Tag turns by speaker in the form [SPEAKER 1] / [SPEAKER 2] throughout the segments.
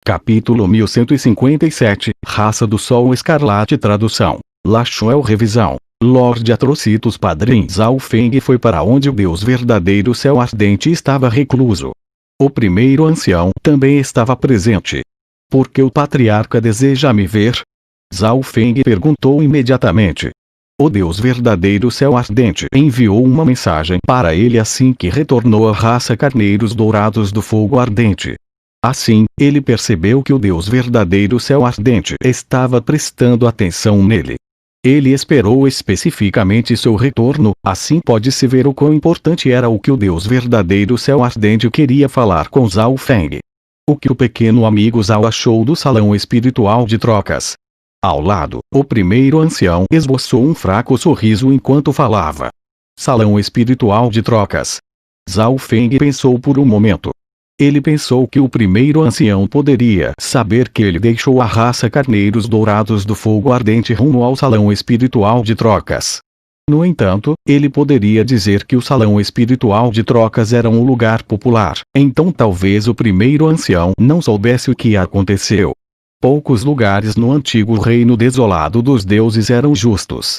[SPEAKER 1] Capítulo 1157, Raça do Sol Escarlate. Tradução: Lachuel. Revisão: Lord Atrocitus. Padrim Zhao Feng foi para onde o Deus verdadeiro Céu Ardente estava recluso. O primeiro ancião também estava presente. Por que o patriarca deseja me ver? Zhao Feng perguntou imediatamente. O Deus verdadeiro Céu Ardente enviou uma mensagem para ele assim que retornou à raça Carneiros Dourados do Fogo Ardente. Assim, ele percebeu que o Deus verdadeiro Céu Ardente estava prestando atenção nele. Ele esperou especificamente seu retorno, assim pode-se ver o quão importante era o que o Deus verdadeiro Céu Ardente queria falar com Zhao Feng. O que o pequeno amigo Zhao achou do salão espiritual de trocas? Ao lado, o primeiro ancião esboçou um fraco sorriso enquanto falava. Salão espiritual de trocas. Zhao Feng pensou por um momento. Ele pensou que o primeiro ancião poderia saber que ele deixou a raça Carneiros Dourados do Fogo Ardente rumo ao salão espiritual de trocas. No entanto, ele poderia dizer que o salão espiritual de trocas era um lugar popular, então talvez o primeiro ancião não soubesse o que aconteceu. Poucos lugares no antigo reino desolado dos deuses eram justos.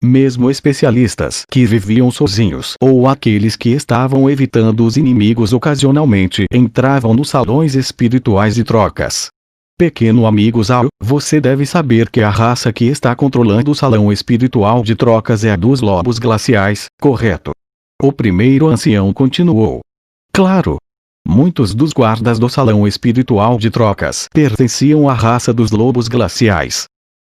[SPEAKER 1] Mesmo especialistas que viviam sozinhos ou aqueles que estavam evitando os inimigos ocasionalmente entravam nos salões espirituais de trocas. Pequeno amigo Zhao, você deve saber que a raça que está controlando o salão espiritual de trocas é a dos lobos glaciais, correto? O primeiro ancião continuou. Claro. Muitos dos guardas do salão espiritual de trocas pertenciam à raça dos lobos glaciais.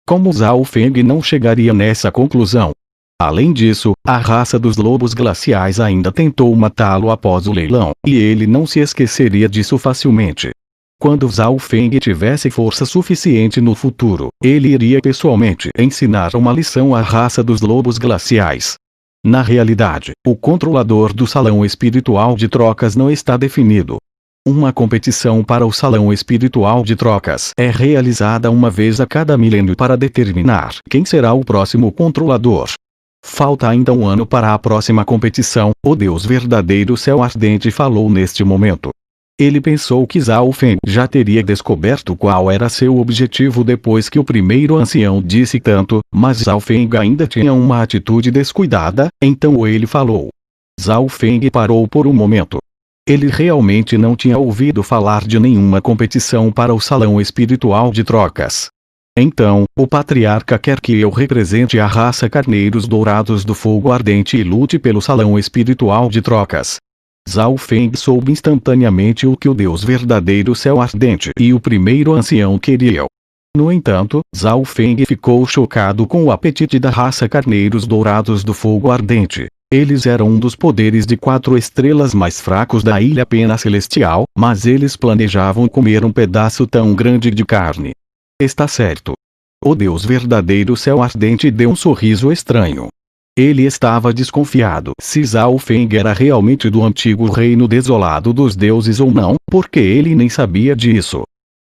[SPEAKER 1] Como Zhao Feng não chegaria nessa conclusão? Além disso, a raça dos lobos glaciais ainda tentou matá-lo após o leilão, e ele não se esqueceria disso facilmente. Quando Zhao Feng tivesse força suficiente no futuro, ele iria pessoalmente ensinar uma lição à raça dos lobos glaciais. Na realidade, o controlador do salão espiritual de trocas não está definido. Uma competição para o salão espiritual de trocas é realizada uma vez a cada milênio para determinar quem será o próximo controlador. Falta ainda um ano para a próxima competição, o Deus verdadeiro Céu Ardente falou neste momento. Ele pensou que Zhao Feng já teria descoberto qual era seu objetivo depois que o primeiro ancião disse tanto, mas Zhao Feng ainda tinha uma atitude descuidada, então ele falou. Zhao Feng parou por um momento. Ele realmente não tinha ouvido falar de nenhuma competição para o salão espiritual de trocas. Então, o patriarca quer que eu represente a raça Carneiros Dourados do Fogo Ardente e lute pelo salão espiritual de trocas. Zhao Feng soube instantaneamente o que o Deus verdadeiro Céu Ardente e o primeiro ancião queriam. No entanto, Zhao Feng ficou chocado com o apetite da raça Carneiros Dourados do Fogo Ardente. Eles eram um dos poderes de 4 estrelas mais fracos da Ilha Pena Celestial, mas eles planejavam comer um pedaço tão grande de carne. Está certo. O Deus verdadeiro Céu Ardente deu um sorriso estranho. Ele estava desconfiado se Zhao Feng era realmente do antigo reino desolado dos deuses ou não, porque ele nem sabia disso.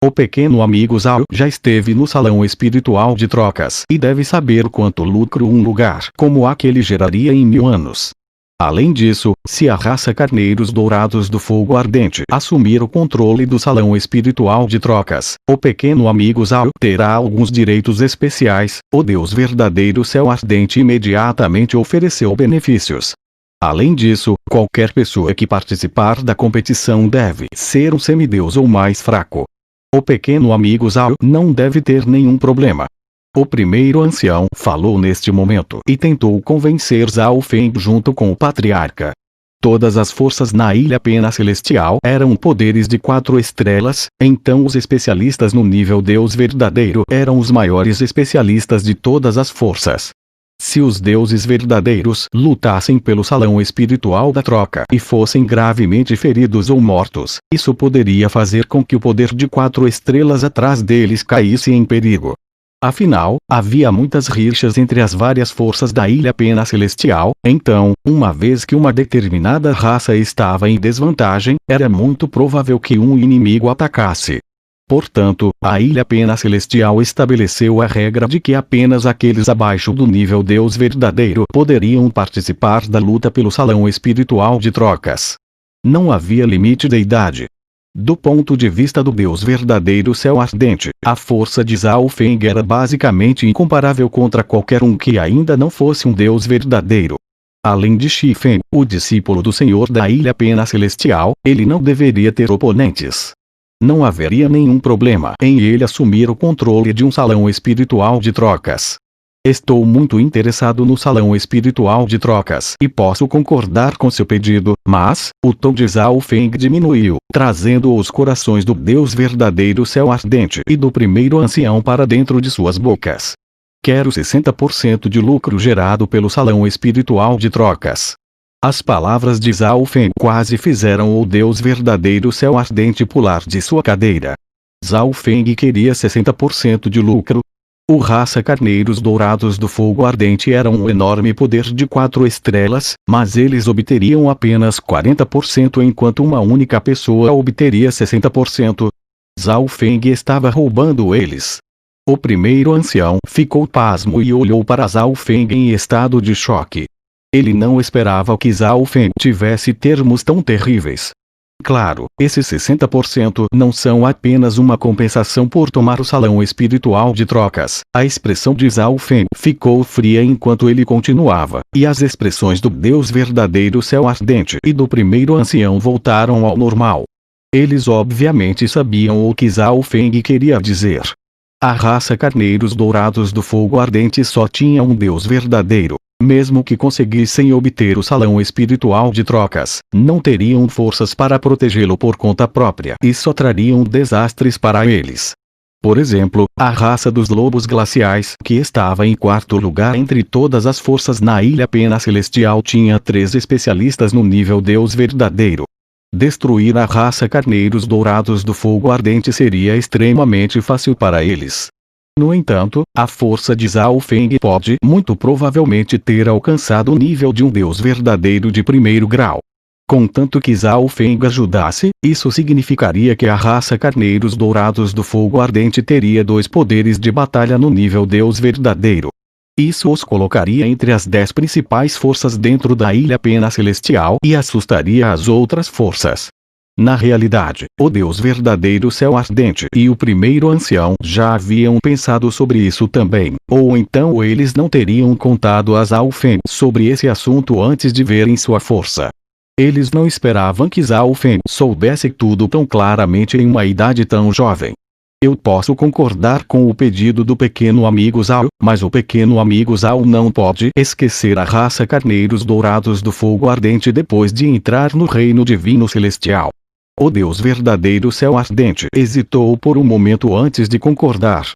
[SPEAKER 1] O pequeno amigo Zhao já esteve no salão espiritual de trocas e deve saber quanto lucro um lugar como aquele geraria em 1000 anos. Além disso, se a raça Carneiros Dourados do Fogo Ardente assumir o controle do salão espiritual de trocas, o pequeno amigo Zhao terá alguns direitos especiais. O Deus verdadeiro Céu Ardente imediatamente ofereceu benefícios. Além disso, qualquer pessoa que participar da competição deve ser um semideus ou mais fraco. O pequeno amigo Zhao não deve ter nenhum problema. O primeiro ancião falou neste momento e tentou convencer Zhao Feng junto com o patriarca. Todas as forças na Ilha Pena Celestial eram poderes de 4 estrelas, então os especialistas no nível Deus verdadeiro eram os maiores especialistas de todas as forças. Se os deuses verdadeiros lutassem pelo salão espiritual da troca e fossem gravemente feridos ou mortos, isso poderia fazer com que o poder de 4 estrelas atrás deles caísse em perigo. Afinal, havia muitas rixas entre as várias forças da Ilha Pena Celestial, então, uma vez que uma determinada raça estava em desvantagem, era muito provável que um inimigo atacasse. Portanto, a Ilha Pena Celestial estabeleceu a regra de que apenas aqueles abaixo do nível Deus verdadeiro poderiam participar da luta pelo salão espiritual de trocas. Não havia limite de idade. Do ponto de vista do Deus verdadeiro céu ardente, a força de Zhao Feng era basicamente incomparável contra qualquer um que ainda não fosse um Deus verdadeiro. Além de Shifen, o discípulo do Senhor da Ilha Pena Celestial, ele não deveria ter oponentes. Não haveria nenhum problema em ele assumir o controle de um salão espiritual de trocas. Estou muito interessado no salão espiritual de trocas e posso concordar com seu pedido, mas o tom de Zhao Feng diminuiu, trazendo os corações do Deus verdadeiro céu ardente e do primeiro ancião para dentro de suas bocas. Quero 60% de lucro gerado pelo salão espiritual de trocas. As palavras de Zhao Feng quase fizeram o Deus verdadeiro céu ardente pular de sua cadeira. Zhao Feng queria 60% de lucro. O raça Carneiros Dourados do Fogo Ardente era um enorme poder de 4 estrelas, mas eles obteriam apenas 40% enquanto uma única pessoa obteria 60%. Zhao Feng estava roubando eles. O primeiro ancião ficou pasmo e olhou para Zhao Feng em estado de choque. Ele não esperava que Zhao Feng tivesse termos tão terríveis. Claro, esses 60% não são apenas uma compensação por tomar o salão espiritual de trocas. A expressão de Zhao Feng ficou fria enquanto ele continuava, e as expressões do Deus verdadeiro céu ardente e do primeiro ancião voltaram ao normal. Eles obviamente sabiam o que Zhao Feng queria dizer. A raça Carneiros Dourados do Fogo Ardente só tinha um Deus verdadeiro. Mesmo que conseguissem obter o salão espiritual de trocas, não teriam forças para protegê-lo por conta própria e só trariam desastres para eles. Por exemplo, a raça dos lobos glaciais, que estava em 4º lugar entre todas as forças na Ilha Pena Celestial, tinha 3 especialistas no nível Deus verdadeiro. Destruir a raça Carneiros Dourados do Fogo Ardente seria extremamente fácil para eles. No entanto, a força de Zhao Feng pode muito provavelmente ter alcançado o nível de um Deus verdadeiro de 1º grau. Contanto que Zhao Feng ajudasse, isso significaria que a raça Carneiros Dourados do Fogo Ardente teria 2 poderes de batalha no nível Deus verdadeiro. Isso os colocaria entre as 10 principais forças dentro da Ilha Pena Celestial e assustaria as outras forças. Na realidade, o Deus verdadeiro céu ardente e o primeiro ancião já haviam pensado sobre isso também, ou então eles não teriam contado a Zhao Feng sobre esse assunto antes de verem sua força. Eles não esperavam que Zhao Feng soubesse tudo tão claramente em uma idade tão jovem. Eu posso concordar com o pedido do pequeno amigo Zhao, mas o pequeno amigo Zhao não pode esquecer a raça Carneiros Dourados do Fogo Ardente depois de entrar no reino divino celestial. O Deus verdadeiro céu ardente hesitou por um momento antes de concordar.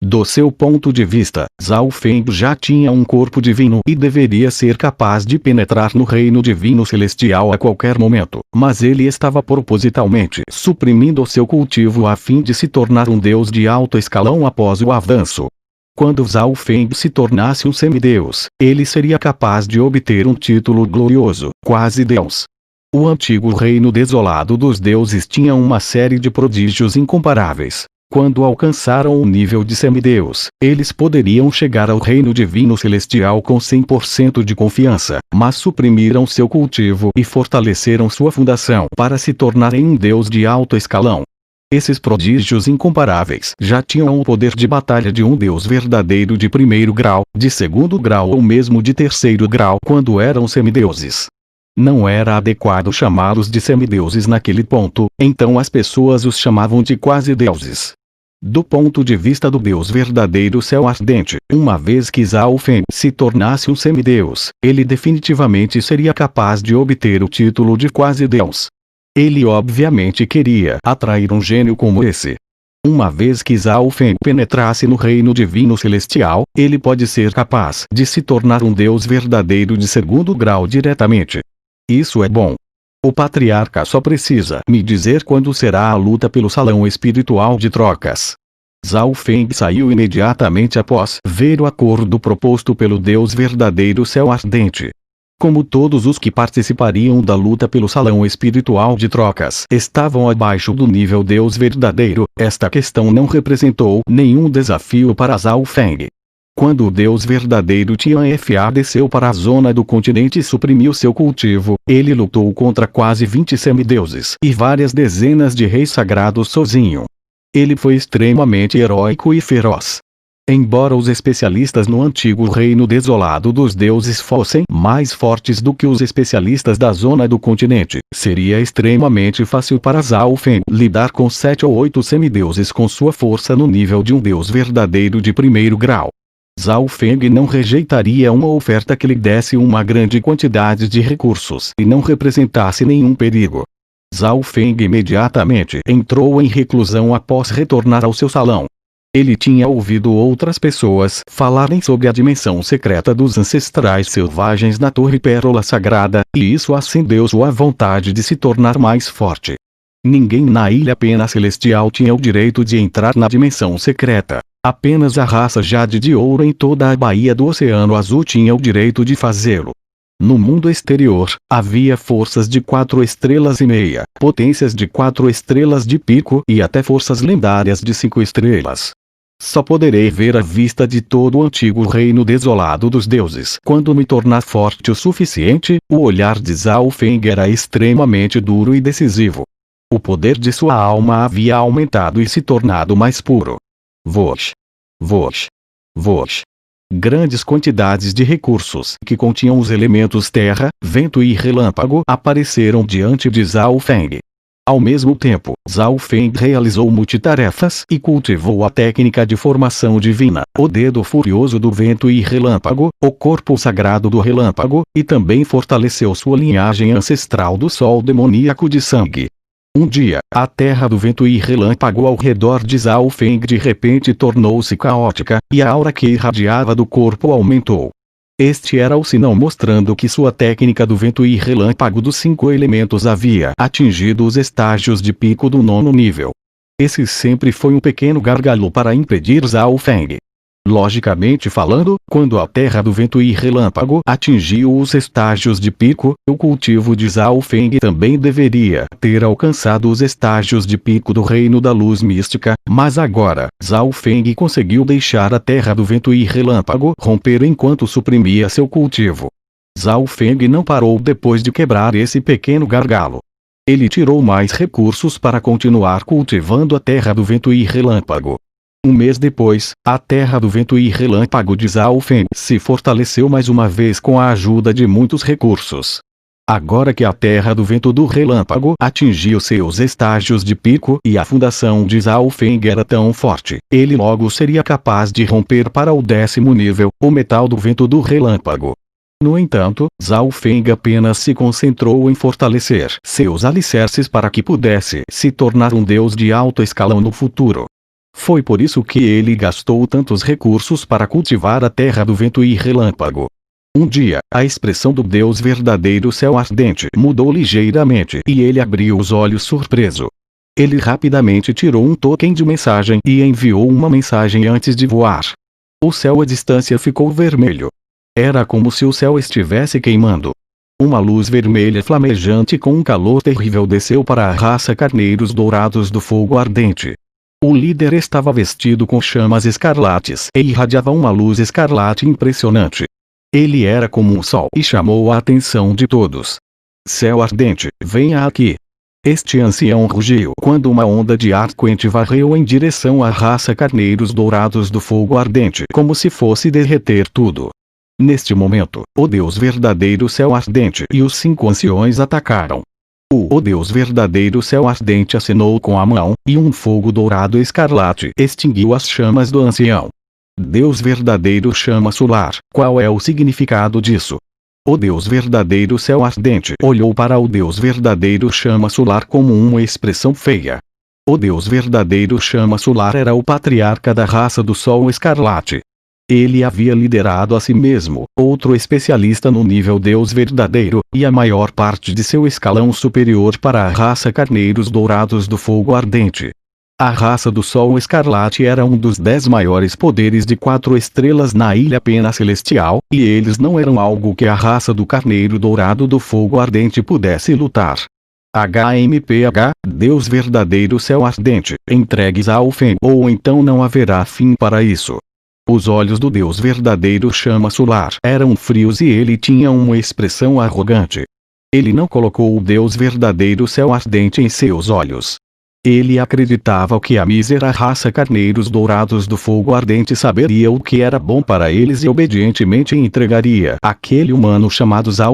[SPEAKER 1] Do seu ponto de vista, Zhao Feng já tinha um corpo divino e deveria ser capaz de penetrar no reino divino celestial a qualquer momento, mas ele estava propositalmente suprimindo seu cultivo a fim de se tornar um deus de alto escalão após o avanço. Quando Zhao Feng se tornasse um semideus, ele seria capaz de obter um título glorioso, quase deus. O antigo reino desolado dos deuses tinha uma série de prodígios incomparáveis. Quando alcançaram o nível de semideus, eles poderiam chegar ao reino divino celestial com 100% de confiança, mas suprimiram seu cultivo e fortaleceram sua fundação para se tornarem um deus de alto escalão. Esses prodígios incomparáveis já tinham o poder de batalha de um deus verdadeiro de 1º grau, de 2º grau ou mesmo de 3º grau quando eram semideuses. Não era adequado chamá-los de semideuses naquele ponto, então as pessoas os chamavam de quase deuses. Do ponto de vista do Deus verdadeiro céu ardente, uma vez que Zhao Feng se tornasse um semideus, ele definitivamente seria capaz de obter o título de quase deus. Ele obviamente queria atrair um gênio como esse. Uma vez que Zhao Feng penetrasse no reino divino celestial, ele pode ser capaz de se tornar um deus verdadeiro de 2º grau diretamente. Isso é bom. O patriarca só precisa me dizer quando será a luta pelo salão espiritual de trocas. Zhao Feng saiu imediatamente após ver o acordo proposto pelo Deus verdadeiro céu ardente. Como todos os que participariam da luta pelo salão espiritual de trocas estavam abaixo do nível Deus verdadeiro, esta questão não representou nenhum desafio para Zhao Feng. Quando o Deus verdadeiro Tianfa desceu para a zona do continente e suprimiu seu cultivo, ele lutou contra quase 20 semideuses e várias dezenas de reis sagrados sozinho. Ele foi extremamente heróico e feroz. Embora os especialistas no antigo reino desolado dos deuses fossem mais fortes do que os especialistas da zona do continente, seria extremamente fácil para Zhao Feng lidar com 7 ou 8 semideuses com sua força no nível de um deus verdadeiro de primeiro grau. Zhao Feng não rejeitaria uma oferta que lhe desse uma grande quantidade de recursos e não representasse nenhum perigo. Zhao Feng imediatamente entrou em reclusão após retornar ao seu salão. Ele tinha ouvido outras pessoas falarem sobre a dimensão secreta dos ancestrais selvagens na Torre Pérola Sagrada, e isso acendeu sua vontade de se tornar mais forte. Ninguém na Ilha Pena Celestial tinha o direito de entrar na dimensão secreta. Apenas a raça Jade de Ouro em toda a Baía do Oceano Azul tinha o direito de fazê-lo. No mundo exterior, havia forças de 4 estrelas e meia, potências de 4 estrelas de pico e até forças lendárias de 5 estrelas. Só poderei ver a vista de todo o antigo reino desolado dos deuses quando me tornar forte o suficiente. O olhar de Zhao Feng era extremamente duro e decisivo. O poder de sua alma havia aumentado e se tornado mais puro. Voz. Voz. Voz. Grandes quantidades de recursos que continham os elementos terra, vento e relâmpago apareceram diante de Zhao Feng. Ao mesmo tempo, Zhao Feng realizou multitarefas e cultivou a técnica de formação divina, o dedo furioso do vento e relâmpago, o corpo sagrado do relâmpago, e também fortaleceu sua linhagem ancestral do sol demoníaco de sangue. Um dia, a terra do vento e relâmpago ao redor de Zhao Feng de repente tornou-se caótica, e a aura que irradiava do corpo aumentou. Este era o sinal mostrando que sua técnica do vento e relâmpago dos 5 elementos havia atingido os estágios de pico do 9º nível. Esse sempre foi um pequeno gargalo para impedir Zhao Feng. Logicamente falando, quando a terra do vento e relâmpago atingiu os estágios de pico, o cultivo de Zhao Feng também deveria ter alcançado os estágios de pico do reino da luz mística, mas agora, Zhao Feng conseguiu deixar a terra do vento e relâmpago romper enquanto suprimia seu cultivo. Zhao Feng não parou depois de quebrar esse pequeno gargalo. Ele tirou mais recursos para continuar cultivando a terra do vento e relâmpago. Um mês depois, a terra do vento e relâmpago de Zhao Feng se fortaleceu mais uma vez com a ajuda de muitos recursos. Agora que a terra do vento do relâmpago atingiu seus estágios de pico e a fundação de Zhao Feng era tão forte, ele logo seria capaz de romper para o 10º nível, o metal do vento do relâmpago. No entanto, Zhao Feng apenas se concentrou em fortalecer seus alicerces para que pudesse se tornar um deus de alto escalão no futuro. Foi por isso que ele gastou tantos recursos para cultivar a terra do vento e relâmpago. Um dia, a expressão do Deus verdadeiro céu ardente mudou ligeiramente e ele abriu os olhos surpreso. Ele rapidamente tirou um token de mensagem e enviou uma mensagem antes de voar. O céu à distância ficou vermelho. Era como se o céu estivesse queimando. Uma luz vermelha flamejante com um calor terrível desceu para a raça carneiros dourados do fogo ardente. O líder estava vestido com chamas escarlates e irradiava uma luz escarlate impressionante. Ele era como um sol e chamou a atenção de todos. Céu ardente, venha aqui. Este ancião rugiu quando uma onda de ar quente varreu em direção à raça carneiros dourados do fogo ardente como se fosse derreter tudo. Neste momento, o Deus verdadeiro céu ardente e os 5 anciões atacaram. O Deus verdadeiro céu ardente acenou com a mão, e um fogo dourado escarlate extinguiu as chamas do ancião. Deus verdadeiro chama solar, qual é o significado disso? O Deus verdadeiro céu ardente olhou para o Deus verdadeiro chama solar como uma expressão feia. O Deus verdadeiro chama solar era o patriarca da raça do sol escarlate. Ele havia liderado a si mesmo, outro especialista no nível Deus verdadeiro, e a maior parte de seu escalão superior para a raça carneiros dourados do fogo ardente. A raça do Sol Escarlate era um dos 10 maiores poderes de 4 estrelas na Ilha Pena Celestial, e eles não eram algo que a raça do Carneiro Dourado do Fogo Ardente pudesse lutar. HMPH, Deus Verdadeiro Céu Ardente, entregues ao Feng, ou então não haverá fim para isso. Os olhos do Deus verdadeiro chama solar eram frios e ele tinha uma expressão arrogante. Ele não colocou o Deus verdadeiro céu ardente em seus olhos. Ele acreditava que a mísera raça carneiros dourados do fogo ardente saberia o que era bom para eles e obedientemente entregaria aquele humano chamado Zal